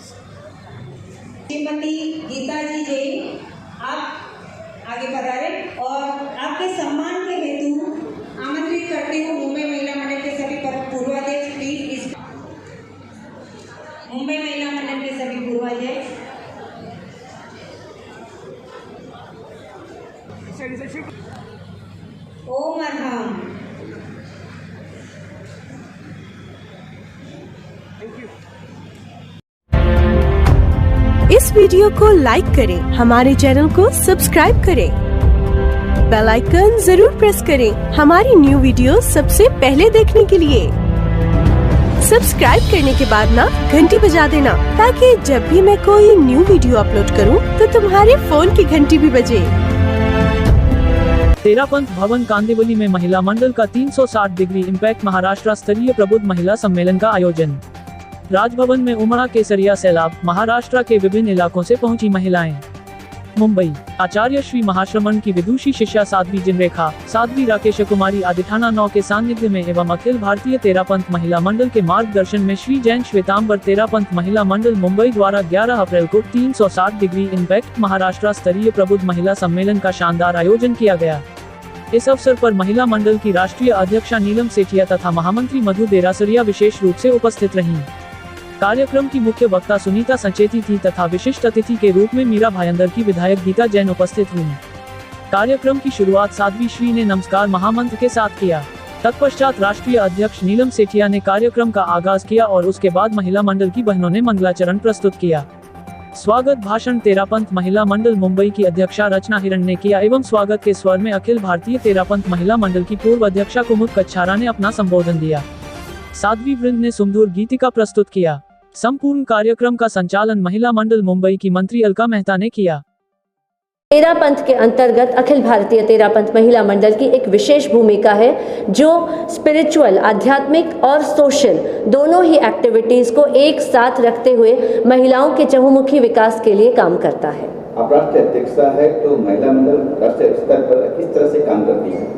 श्रीमती गीता जी जैन, आप आगे पधारे और आपके सम्मान के हेतु आमंत्रित करती हूँ मुंबई महिला मंडल के सभी पूर्वाध्यक्ष। प्लीज इस मुंबई महिला मंडल के सभी पूर्वाध्यक्ष। ओम अरहम। इस वीडियो को लाइक करें, हमारे चैनल को सब्सक्राइब करें, बेल आइकन जरूर प्रेस करें हमारी न्यू वीडियो सबसे पहले देखने के लिए। सब्सक्राइब करने के बाद ना घंटी बजा देना, ताकि जब भी मैं कोई न्यू वीडियो अपलोड करूं तो तुम्हारे फोन की घंटी भी बजे। तेरापंथ भवन कांदिवली में महिला मंडल का 360 डिग्री इम्पैक्ट महाराष्ट्र स्तरीय प्रबुद्ध महिला सम्मेलन का आयोजन। राजभवन में उमड़ा केसरिया सैलाब, महाराष्ट्र के विभिन्न इलाकों से पहुंची महिलाएं। मुंबई आचार्य श्री महाश्रमण की विदुषी शिष्या साध्वी जिनरेखा, साध्वी राकेश कुमारी आदिठाना 9 के सानिध्य में एवं अखिल भारतीय तेरापंथ महिला मंडल के मार्गदर्शन में श्री जैन श्वेतांबर तेरापंथ महिला मंडल मुंबई द्वारा 11 अप्रैल को 360 डिग्री इम्पैक्ट महाराष्ट्र स्तरीय प्रबुद्ध महिला सम्मेलन का शानदार आयोजन किया गया। इस अवसर पर महिला मंडल की राष्ट्रीय अध्यक्षा नीलम सेठिया तथा महामंत्री मधु देरासरिया विशेष रूप से उपस्थित रहीं। कार्यक्रम की मुख्य वक्ता सुनीता संचेती थी तथा विशिष्ट अतिथि के रूप में मीरा भायंदर की विधायक गीता जैन उपस्थित हुई। कार्यक्रम की शुरुआत साध्वी श्री ने नमस्कार महामंत्र के साथ किया। तत्पश्चात राष्ट्रीय अध्यक्ष नीलम सेठिया ने कार्यक्रम का आगाज किया और उसके बाद महिला मंडल की बहनों ने मंगलाचरण प्रस्तुत किया। स्वागत भाषण तेरापंथ महिला मंडल मुंबई की अध्यक्षा रचना हिरण ने किया एवं स्वागत के स्वर में अखिल भारतीय तेरापंथ महिला मंडल की पूर्व अध्यक्षा कुमुद कच्छारा ने अपना संबोधन दिया। साध्वी वृंद ने सुमधुर गीतिका प्रस्तुत किया। संपूर्ण कार्यक्रम का संचालन महिला मंडल मुंबई की मंत्री अलका मेहता ने किया। तेरापंथ के अंतर्गत अखिल भारतीय तेरापंथ महिला मंडल की एक विशेष भूमिका है, जो स्पिरिचुअल, आध्यात्मिक और सोशल दोनों ही एक्टिविटीज को एक साथ रखते हुए महिलाओं के चहुमुखी विकास के लिए काम करता है। आप राष्ट्रीय अध्यक्षा है, तो महिला मंडल राष्ट्रीय स्तर पर किस तरह से काम करती है?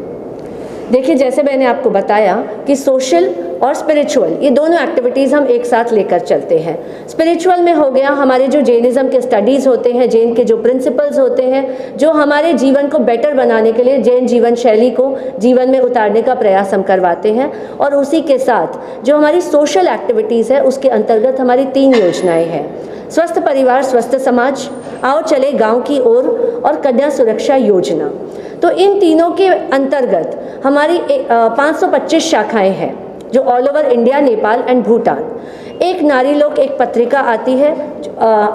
देखिए, जैसे मैंने आपको बताया कि सोशल और स्पिरिचुअल ये दोनों एक्टिविटीज़ हम एक साथ लेकर चलते हैं। स्पिरिचुअल में हो गया हमारे जो जैनिज्म के स्टडीज़ होते हैं, जैन के जो प्रिंसिपल्स होते हैं, जो हमारे जीवन को बेटर बनाने के लिए जैन जीवन शैली को जीवन में उतारने का प्रयास हम करवाते हैं। और उसी के साथ जो हमारी सोशल एक्टिविटीज़ है, उसके अंतर्गत हमारी 3 योजनाएँ हैं: स्वस्थ परिवार स्वस्थ समाज, आओ चले गाँव की ओर और कन्या सुरक्षा योजना। तो इन तीनों के अंतर्गत हमारी 525 शाखाएं हैं, जो all over India, Nepal and Bhutan. एक नारी लोक एक पत्रिका आती है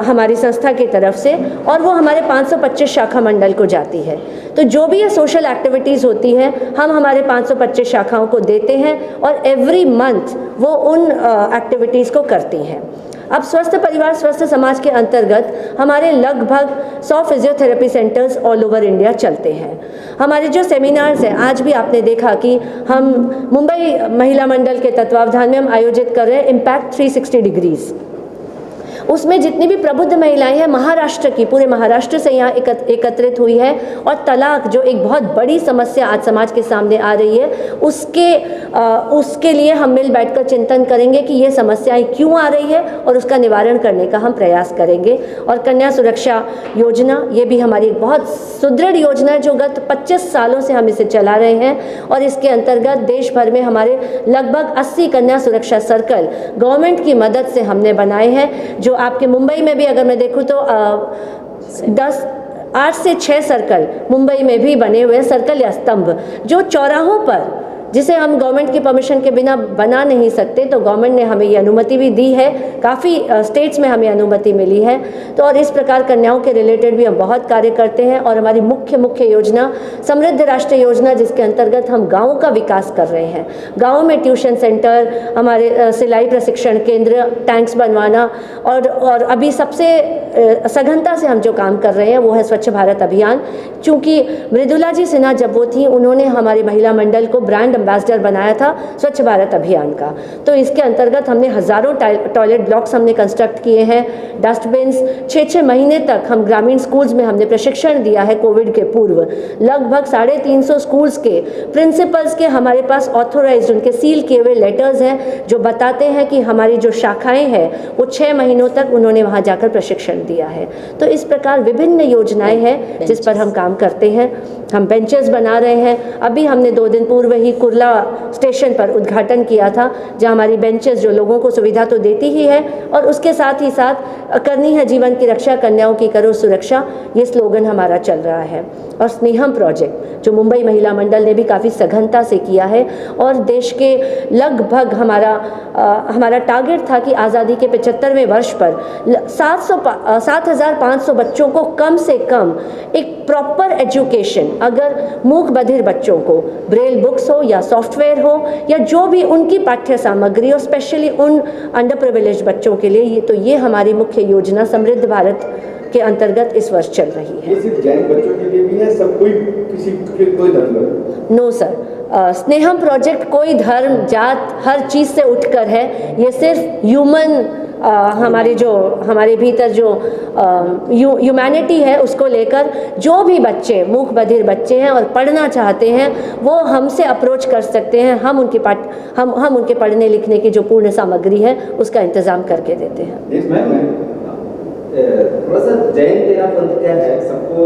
हमारी संस्था की तरफ से, और वो हमारे 525 शाखा मंडल को जाती है। तो जो भी ये सोशल एक्टिविटीज़ होती हैं, हम हमारे 525 शाखाओं को देते हैं और एवरी मंथ वो उन एक्टिविटीज़ को करती हैं। अब स्वस्थ परिवार स्वस्थ समाज के अंतर्गत हमारे लगभग 100 physiotherapy centres all over India चलते हैं। हमारे जो सेमिनार्स हैं, आज भी आपने देखा कि हम मुंबई महिला मंडल के तत्वावधान में हम आयोजित कर रहे हैं इम्पैक्ट 360 डिग्रीज। उसमें जितनी भी प्रबुद्ध महिलाएं हैं महाराष्ट्र की, पूरे महाराष्ट्र से यहाँ एकत्रित हुई है। और तलाक जो एक बहुत बड़ी समस्या आज समाज के सामने आ रही है, उसके लिए हम मिल बैठकर चिंतन करेंगे कि ये समस्याएं क्यों आ रही है और उसका निवारण करने का हम प्रयास करेंगे। और कन्या सुरक्षा योजना, ये भी हमारी एक बहुत सुदृढ़ योजना है, जो गत 25 सालों से हम इसे चला रहे हैं। और इसके अंतर्गत देश भर में हमारे लगभग 80 कन्या सुरक्षा सर्कल गवर्नमेंट की मदद से हमने बनाए हैं। जो आपके मुंबई में भी अगर मैं देखूँ तो 8 से 6 सर्कल मुंबई में भी बने हुए सर्कल या स्तंभ, जो चौराहों पर, जिसे हम गवर्नमेंट की परमिशन के बिना बना नहीं सकते, तो गवर्नमेंट ने हमें ये अनुमति भी दी है। काफ़ी स्टेट्स में हमें अनुमति मिली है। तो और इस प्रकार कन्याओं के रिलेटेड भी हम बहुत कार्य करते हैं। और हमारी मुख्य योजना समृद्ध राष्ट्र योजना, जिसके अंतर्गत हम गाँवों का विकास कर रहे हैं। गाँव में ट्यूशन सेंटर, हमारे सिलाई प्रशिक्षण केंद्र, टैंक्स बनवाना, और अभी सबसे सघनता से हम जो काम कर रहे हैं वो है स्वच्छ भारत अभियान। चूँकि मृदुला जी सिन्हा जब वो थी, उन्होंने हमारे महिला मंडल को ब्रांड एम्बेसडर बनाया था स्वच्छ भारत अभियान का। तो इसके अंतर्गत हमने हज़ारों टॉयलेट ब्लॉक्स हमने कंस्ट्रक्ट किए हैं, डस्टबिन्स 6-6 महीने तक हम ग्रामीण स्कूल्स में हमने प्रशिक्षण दिया है। कोविड के पूर्व लगभग 350 स्कूल्स के प्रिंसिपल्स के हमारे पास ऑथोराइज्ड उनके सील किए हुए लेटर्स हैं जो बताते हैं कि हमारी जो शाखाएँ हैं वो 6 महीनों तक उन्होंने वहाँ जाकर प्रशिक्षण दिया है। तो इस प्रकार विभिन्न योजनाएं हैं जिस पर हम काम करते हैं। हम बेंचेस बना रहे हैं। अभी हमने 2 दिन पूर्व ही कुर्ला स्टेशन पर उद्घाटन किया था, जहां हमारी बेंचेस जो लोगों को सुविधा तो देती ही है और उसके साथ ही साथ करनी है जीवन की रक्षा, कन्याओं की करो सुरक्षा, ये स्लोगन हमारा चल रहा है। और स्नेहम प्रोजेक्ट जो मुंबई महिला मंडल ने भी काफ़ी सघनता से किया है और देश के लगभग हमारा टारगेट था कि आज़ादी के 75वें वर्ष पर 7,500 बच्चों को कम से कम एक प्रॉपर एजुकेशन, अगर मूक बधिर बच्चों को ब्रेल बुक्स हो या सॉफ्टवेयर हो या जो भी उनकी पाठ्य सामग्री हो, स्पेशली उन अंडर प्रिविलेज्ड बच्चों के लिए, तो ये हमारी मुख्य योजना समृद्ध भारत के अंतर्गत इस वर्ष चल रही है। ये सिर्फ जैन बच्चों के लिए भी है, सब कोई धर्म? नो सर, स्नेहम प्रोजेक्ट कोई धर्म जात हर चीज़ से उठकर है। ये सिर्फ ह्यूमन हमारे भीतर जो ह्यूमैनिटी है उसको लेकर जो भी बच्चे मूक बधिर बच्चे हैं और पढ़ना चाहते हैं वो हमसे अप्रोच कर सकते हैं। हम उनके पढ़ने लिखने की जो पूर्ण सामग्री है उसका इंतज़ाम करके देते हैं। थोड़ा सा जैन तेरापंथ क्या है सबको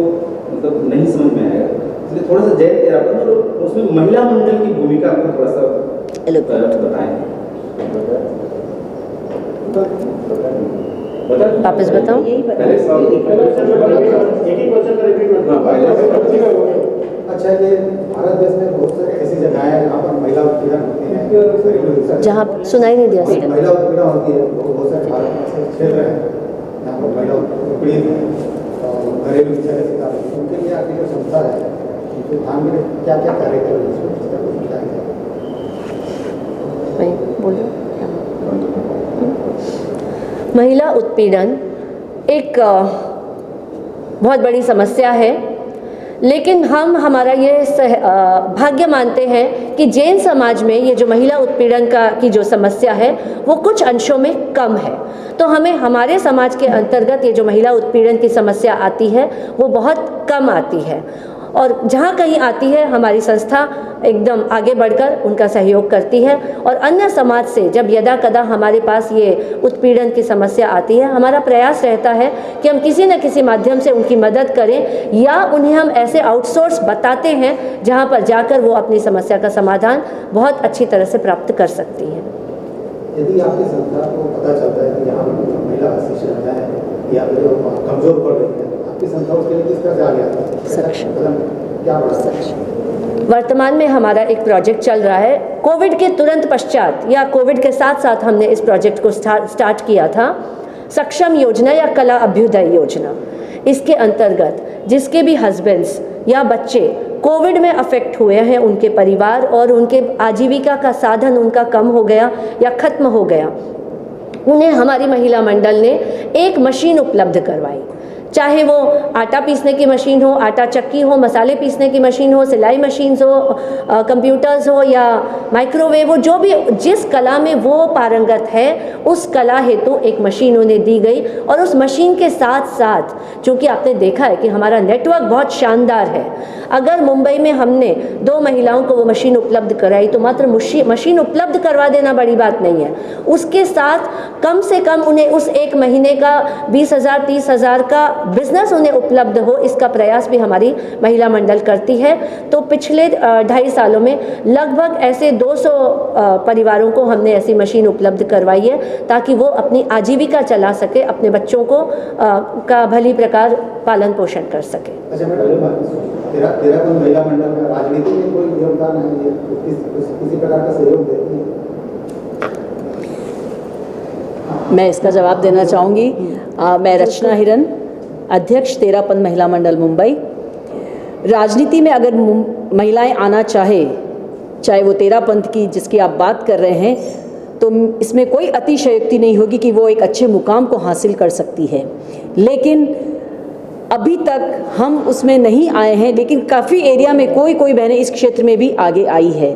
मतलब नहीं समझ में आएगा, इसलिए थोड़ा सा जैन तेरापंथ और उसमें महिला मंडल की भूमिका आपको थोड़ा सा बताएं। वापस बताऊं? अच्छा, ये भारत देश में बहुत सारी ऐसी जगह है जहाँ पर महिला उत्पीड़न होते हैं, जहाँ सुनाई नहीं दिया सर। महिला उत्पीड़न होती है, बहुत सारे भारत में ऐसे क्षेत्र हैं जहाँ पर महिला उत्पीड़ित है और घरेलू हिंसा के शिकार है। उनके लिए आपकी जो संस्था है उनको ध्यान में क्या क्या कार्य कर रही है, उसका कुछ बताएंगे? महिला उत्पीड़न एक बहुत बड़ी समस्या है, लेकिन हमारा ये भाग्य मानते हैं कि जैन समाज में ये जो महिला उत्पीड़न की जो समस्या है वो कुछ अंशों में कम है। तो हमें हमारे समाज के अंतर्गत ये जो महिला उत्पीड़न की समस्या आती है वो बहुत कम आती है और जहाँ कहीं आती है हमारी संस्था एकदम आगे बढ़कर उनका सहयोग करती है। और अन्य समाज से जब यदा कदा हमारे पास ये उत्पीड़न की समस्या आती है, हमारा प्रयास रहता है कि हम किसी न किसी माध्यम से उनकी मदद करें या उन्हें हम ऐसे आउटसोर्स बताते हैं जहाँ पर जाकर वो अपनी समस्या का समाधान बहुत अच्छी तरह से प्राप्त कर सकती हैं। यदि आपकी संस्था को पता चलता है कि यहाँ महिला शिक्षण है या फिर कमजोर पड़ रही है, आपकी संस्था उसके लिए किस तरह से आगे आती है? वर्तमान में हमारा एक प्रोजेक्ट चल रहा है। कोविड के तुरंत पश्चात या कोविड के साथ साथ हमने इस प्रोजेक्ट को स्टार्ट किया था, सक्षम योजना या कला अभ्युदय योजना। इसके अंतर्गत जिसके भी हस्बैंड्स या बच्चे कोविड में अफेक्ट हुए हैं, उनके परिवार और उनके आजीविका का साधन उनका कम हो गया या खत्म हो गया, उन्हें हमारी महिला मंडल ने एक मशीन उपलब्ध करवाई। चाहे वो आटा पीसने की मशीन हो, आटा चक्की हो, मसाले पीसने की मशीन हो, सिलाई मशीन हो, कंप्यूटर्स हो या माइक्रोवेव हो, जो भी जिस कला में वो पारंगत है उस कला हेतु एक मशीन उन्हें दी गई। और उस मशीन के साथ साथ चूँकि आपने देखा है कि हमारा नेटवर्क बहुत शानदार है, अगर मुंबई में हमने 2 महिलाओं को वो मशीन उपलब्ध कराई तो मात्र मशीन उपलब्ध करवा देना बड़ी बात नहीं है, उसके साथ कम से कम उन्हें उस एक महीने का 20,000 30,000 का बिजनेस उन्हें उपलब्ध हो, इसका प्रयास भी हमारी महिला मंडल करती है। तो पिछले 2.5 सालों में लगभग ऐसे 200 परिवारों को हमने ऐसी मशीन उपलब्ध करवाई है ताकि वो अपनी आजीविका चला सके, अपने बच्चों को का भली प्रकार पालन पोषण कर सके। अच्छा मैडम, तेरा महिला मंडल का राजनीति में कोई योगदान है, किसी प्रकार का सहयोग देती है? मैं इसका जवाब देना चाहूँगी। मैं रचना हिरन, अध्यक्ष तेरापंथ महिला मंडल मुंबई। राजनीति में अगर महिलाएं आना चाहे वो तेरापंथ की जिसकी आप बात कर रहे हैं, तो इसमें कोई अतिशयोक्ति नहीं होगी कि वो एक अच्छे मुकाम को हासिल कर सकती है। लेकिन अभी तक हम उसमें नहीं आए हैं, लेकिन काफ़ी एरिया में कोई बहनें इस क्षेत्र में भी आगे आई है।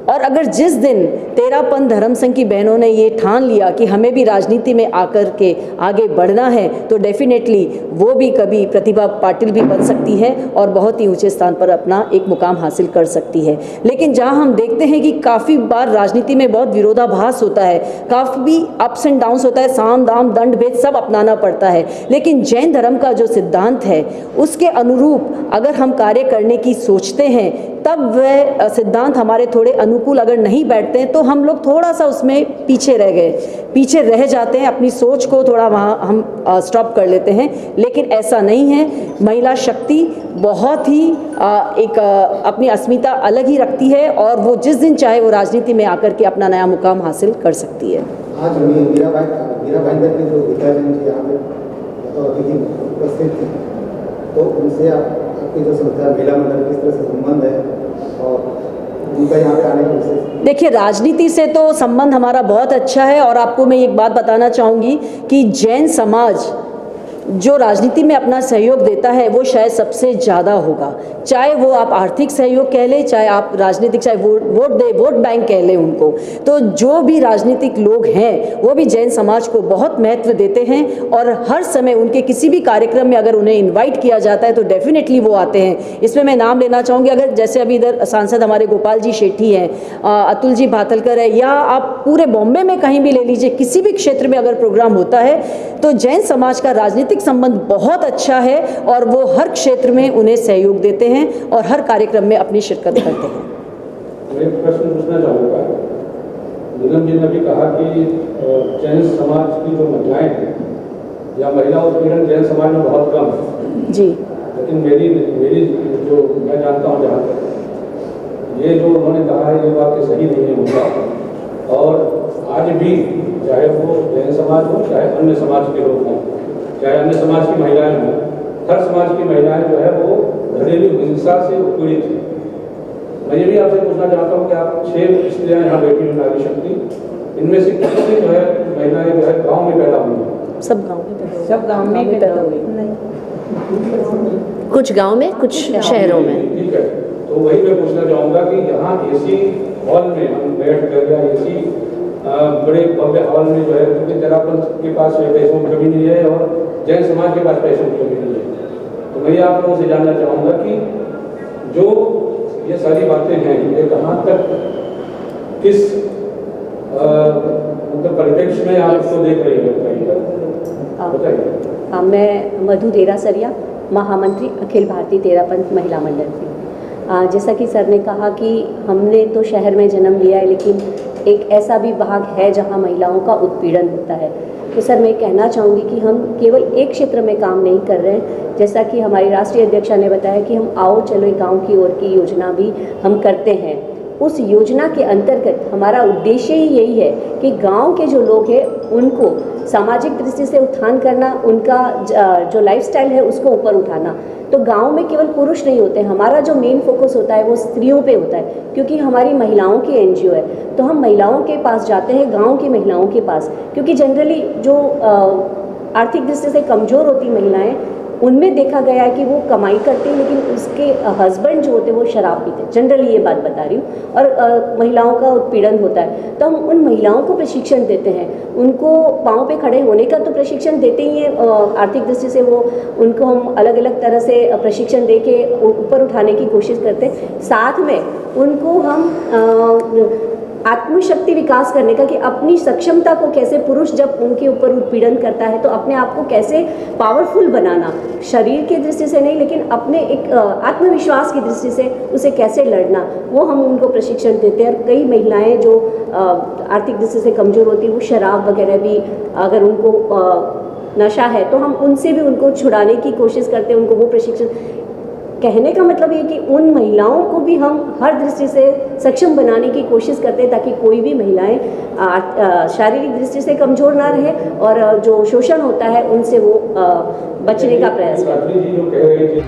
और अगर जिस दिन तेरापंथ धर्म संघ की बहनों ने ये ठान लिया कि हमें भी राजनीति में आकर के आगे बढ़ना है, तो डेफिनेटली वो भी कभी प्रतिभा पाटिल भी बन सकती है और बहुत ही ऊंचे स्थान पर अपना एक मुकाम हासिल कर सकती है। लेकिन जहां हम देखते हैं कि काफ़ी बार राजनीति में बहुत विरोधाभास होता है, काफ़ी अप्स एंड डाउन्स होता है, साम दाम दंड भेद सब अपनाना पड़ता है, लेकिन जैन धर्म का जो सिद्धांत है उसके अनुरूप अगर हम कार्य करने की सोचते हैं, तब वह सिद्धांत हमारे थोड़े अनुकूल अगर नहीं बैठते हैं तो हम लोग थोड़ा सा उसमें पीछे रह जाते हैं, अपनी सोच को थोड़ा वहाँ हम स्टॉप कर लेते हैं। लेकिन ऐसा नहीं है, महिला शक्ति बहुत ही अपनी अस्मिता अलग ही रखती है और वो जिस दिन चाहे वो राजनीति में आकर के अपना नया मुकाम हासिल कर सकती है। आज मीरा भाईंदर के जो गीताजन जी यहाँ पे अतिथि उपस्थित थे, तो उनसे आपकी जो संस्था महिला मंडल किस तरह से संबंध है और उनका यहाँ पे आने का विशेष? देखिए, राजनीति से तो संबंध हमारा बहुत अच्छा है और आपको मैं एक बात बताना चाहूँगी कि जैन समाज जो राजनीति में अपना सहयोग देता है वो शायद सबसे ज़्यादा होगा, चाहे वो आप आर्थिक सहयोग कह लें, चाहे आप राजनीतिक, चाहे वोट बैंक कह लें उनको। तो जो भी राजनीतिक लोग हैं वो भी जैन समाज को बहुत महत्व देते हैं और हर समय उनके किसी भी कार्यक्रम में अगर उन्हें इन्वाइट किया जाता है तो डेफिनेटली वो आते हैं। इसमें मैं नाम लेना चाहूँगी, अगर जैसे अभी इधर सांसद हमारे गोपाल जी शेट्टी हैं, अतुल जी भातलकर है, या आप पूरे बॉम्बे में कहीं भी ले लीजिए, किसी भी क्षेत्र में अगर प्रोग्राम होता है तो जैन समाज का राजनीतिक संबंध बहुत अच्छा है और वो हर क्षेत्र में उन्हें सहयोग देते हैं और हर कार्यक्रम में अपनी शिरकत करते हैं। मैं एक प्रश्न पूछना चाहूँगा, नीलम जी ने भी कहा कि जैन समाज की जो महिलाएं हैं या महिला उत्पीड़न जैन समाज में बहुत कम है जी, लेकिन मेरी जो मैं जानता हूँ जहाँ तक ये जो उन्होंने कहा है ये बात सही नहीं है उनका। और आज भी चाहे वो जैन समाज हो, चाहे अन्य समाज के लोग हों, चाहे अन्य समाज की महिलाएं हों, हर समाज की महिलाएं जो है वो घरेलू हिंसा से उत्पीड़ित हैं। मैं ये भी आपसे पूछना चाहता हूँ कि आप 6 स्त्रियाँ यहाँ बैठी हुई नारी शक्ति, इनमें से कितनी जो है महिलाएं जो है गाँव में पैदा हुई हैं? सब गाँव में पैदा हुई, कुछ गाँव में, कुछ शहरों में। ठीक है, तो वही मैं पूछना चाहूँगा कि यहाँ एसी हॉल में हम बैठ कर या एसी बड़े भव्य हॉल में जो है, क्योंकि तेरापंथ के पास पैसों की कमी नहीं है और जैन समाज के पास पैसों की कमी नहीं है, तो मैं ये आप लोगों से जानना चाहूँगा कि जो ये सारी बातें हैं ये कहाँ तक किस मतलब परिप्रेक्ष्य में आप इसको देख रही हो, बताइए। मैं मधु देरासरिया, महामंत्री अखिल भारतीय तेरापंथ महिला मंडल की। जैसा कि सर ने कहा कि हमने तो शहर में जन्म लिया है, लेकिन एक ऐसा भी भाग है जहां महिलाओं का उत्पीड़न होता है। तो सर मैं कहना चाहूँगी कि हम केवल एक क्षेत्र में काम नहीं कर रहे हैं, जैसा कि हमारी राष्ट्रीय अध्यक्षा ने बताया कि हम आओ चलो गांव की ओर की योजना भी हम करते हैं। उस योजना के अंतर्गत हमारा उद्देश्य ही यही है कि गांव के जो लोग हैं उनको सामाजिक दृष्टि से उत्थान करना, उनका जो लाइफस्टाइल है उसको ऊपर उठाना। तो गांव में केवल पुरुष नहीं होते, हमारा जो मेन फोकस होता है वो स्त्रियों पे होता है, क्योंकि हमारी महिलाओं की एनजीओ है। तो हम महिलाओं के पास जाते हैं, गांव की महिलाओं के पास, क्योंकि जनरली जो आर्थिक दृष्टि से कमज़ोर होती महिलाएं, उनमें देखा गया है कि वो कमाई करती हैं लेकिन उसके हस्बैंड जो होते हैं वो शराब पीते हैं, जनरली ये बात बता रही हूँ, और महिलाओं का उत्पीड़न होता है। तो हम उन महिलाओं को प्रशिक्षण देते हैं, उनको पाँव पे खड़े होने का तो प्रशिक्षण देते ही हैं, आर्थिक दृष्टि से वो उनको हम अलग अलग तरह से प्रशिक्षण दे के ऊपर उठाने की कोशिश करते हैं। साथ में उनको हम आत्मशक्ति विकास करने का, कि अपनी सक्षमता को कैसे, पुरुष जब उनके ऊपर उत्पीड़न करता है तो अपने आप को कैसे पावरफुल बनाना, शरीर की दृष्टि से नहीं लेकिन अपने एक आत्मविश्वास की दृष्टि से उसे कैसे लड़ना, वो हम उनको प्रशिक्षण देते हैं। और कई महिलाएं जो आर्थिक दृष्टि से कमज़ोर होती है, वो शराब वगैरह भी अगर उनको नशा है तो हम उनसे भी उनको छुड़ाने की कोशिश करते हैं, उनको वो प्रशिक्षण। कहने का मतलब ये कि उन महिलाओं को भी हम हर दृष्टि से सक्षम बनाने की कोशिश करते हैं, ताकि कोई भी महिलाएं शारीरिक दृष्टि से कमज़ोर ना रहे और जो शोषण होता है उनसे वो बचने का प्रयास करें।